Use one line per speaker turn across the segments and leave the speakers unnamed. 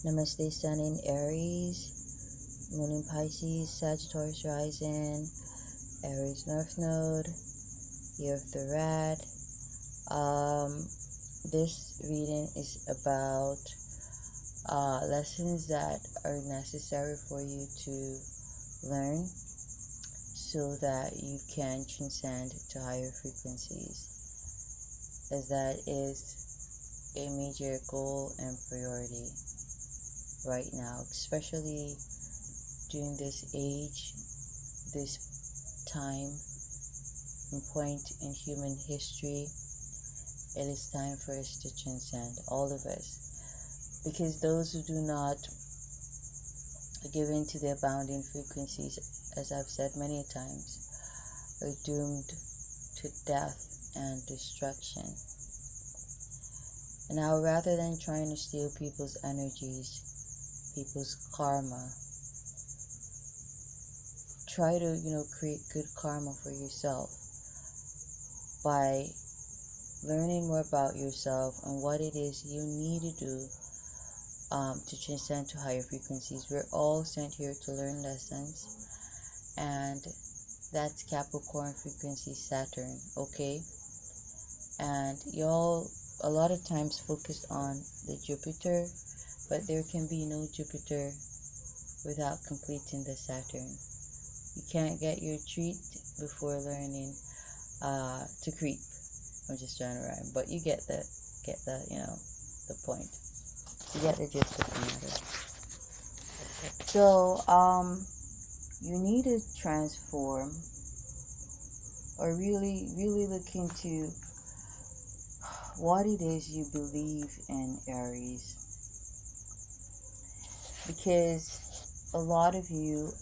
Namaste Sun in Aries, Moon in Pisces, Sagittarius rising, Aries North Node, Year of the Rat. This reading is about lessons that are necessary for you to learn so that you can transcend to higher frequencies, as that is a major goal and priority right now, especially during this age, this time and point in human history. It is time for us to transcend, all of us, because those who do not give in to the abounding frequencies, as I've said many times, are doomed to death and destruction. And now, rather than trying to steal people's energies, people's karma, try to, create good karma for yourself by learning more about yourself and what it is you need to do to transcend to higher frequencies. We're all sent here to learn lessons, and that's Capricorn frequency Saturn, okay? And y'all a lot of times focus on the Jupiter, but there can be no Jupiter without completing the Saturn. You can't get your treat before learning to creep. I'm just trying to rhyme, but you get the the point. You get the gist of the matter. So you need to transform or really look into what it is you believe in, Aries, because a lot of you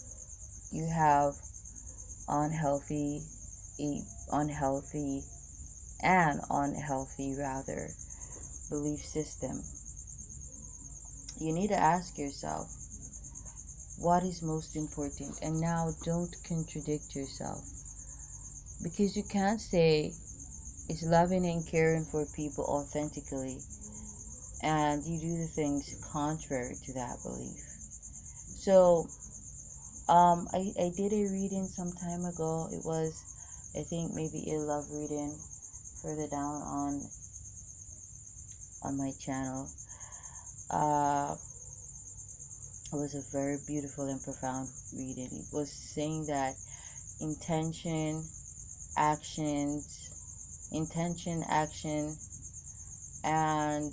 have unhealthy rather belief system. You need to ask yourself what is most important, and now don't contradict yourself, because you can't say it's loving and caring for people authentically and you do the things contrary to that belief. So I did a reading some time ago. It was, I think, maybe a love reading further down on my channel. It was a very beautiful and profound reading. It was saying that intention, action, and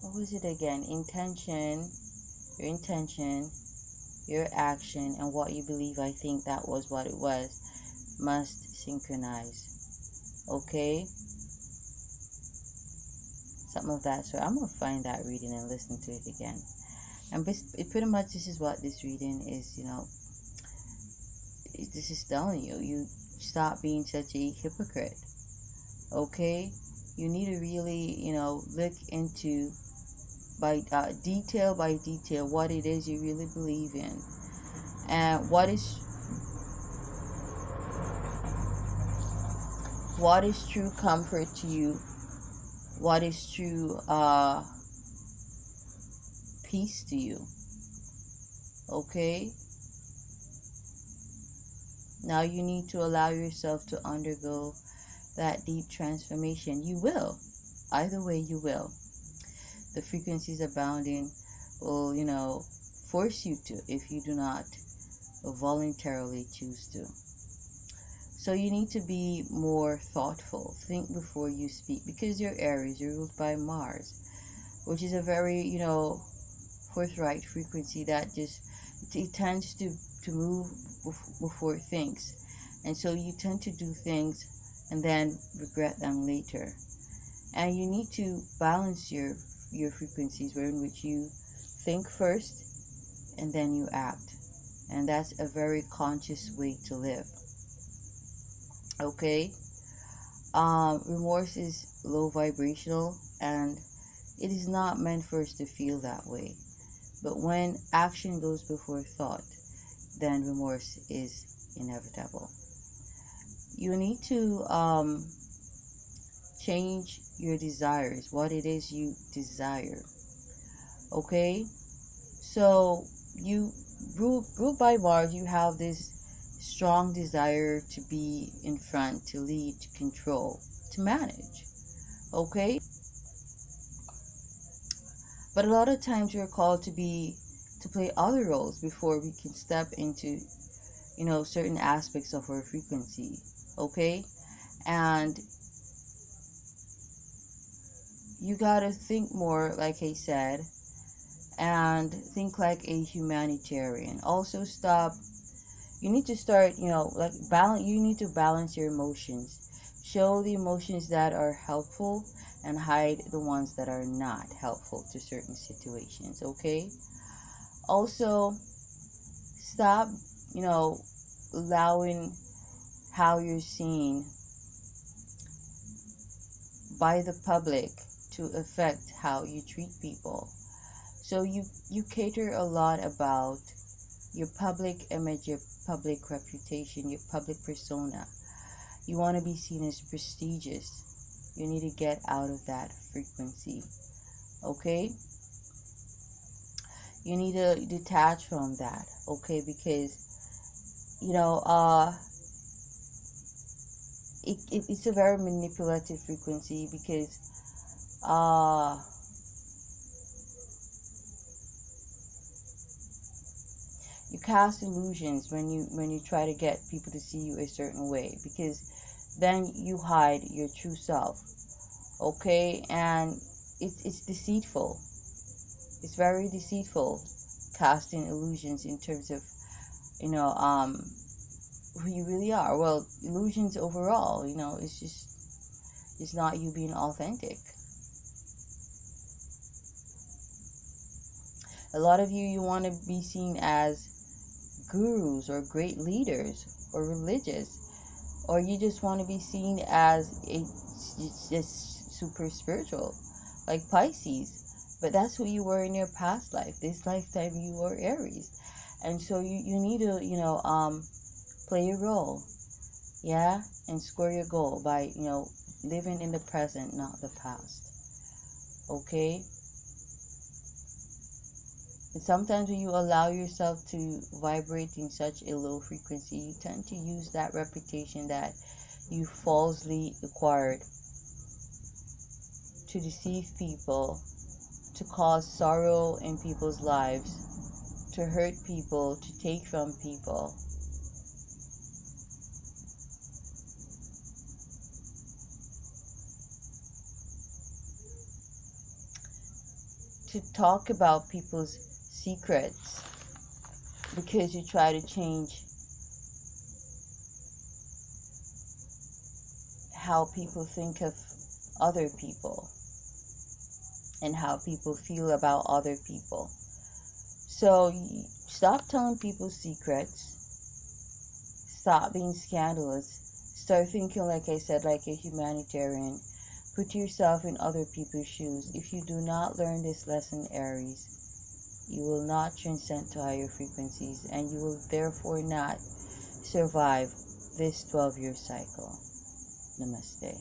what was it again? Your intention, your action, and what you believe, I think that was what it was, must synchronize. Okay? Something of that sort. I'm going to find that reading and listen to it again. And pretty much this is what this reading is, this is telling you. You stop being such a hypocrite. Okay? You need to really, look into by detail what it is you really believe in, and what is true comfort to you, what is true peace to you. Okay? Now you need to allow yourself to undergo that deep transformation. You will. Either way, you will. The frequencies abounding will, force you to, if you do not voluntarily choose to. So you need to be more thoughtful. Think before you speak, because you're Aries, you're ruled by Mars, which is a very, forthright frequency that it tends to move before things. And so you tend to do things and then regret them later. And you need to balance your frequencies, in which you think first and then you act. And that's a very conscious way to live. Okay? Remorse is low vibrational, and it is not meant for us to feel that way. But when action goes before thought, then remorse is inevitable. You need to change your desires, what it is you desire. Okay? So you ruled by Mars, you have this strong desire to be in front, to lead, to control, to manage. Okay? But a lot of times we're called to play other roles before we can step into, certain aspects of our frequency. Okay? And you gotta think more, like I said, and think like a humanitarian. Also, you need to start, like balance. You need to balance your emotions. Show the emotions that are helpful and hide the ones that are not helpful to certain situations. Okay? Also, stop, allowing how you're seen by the public to affect how you treat people. So you cater a lot about your public image, your public reputation, your public persona. You want to be seen as prestigious. You need to get out of that frequency. Okay? You need to detach from that. Okay? Because, it's a very manipulative frequency, because you cast illusions when you try to get people to see you a certain way, because then you hide your true self. Okay? And it's deceitful. It's very deceitful, casting illusions in terms of who you really are. Well, illusions overall, it's not you being authentic. A lot of you want to be seen as gurus or great leaders or religious, or you just want to be seen as just super spiritual, like Pisces. But that's who you were in your past life. This lifetime you were Aries. And so you need to, play your role. Yeah? And score your goal by, living in the present, not the past. Okay? And sometimes when you allow yourself to vibrate in such a low frequency, you tend to use that reputation that you falsely acquired to deceive people, to cause sorrow in people's lives, to hurt people, to take from people. To talk about people's secrets because you try to change how people think of other people and how people feel about other people. So stop telling people secrets. Stop being scandalous. Start thinking, like I said, like a humanitarian. Put yourself in other people's shoes. If you do not learn this lesson, Aries, you will not transcend to higher frequencies, and you will therefore not survive this 12-year cycle. Namaste.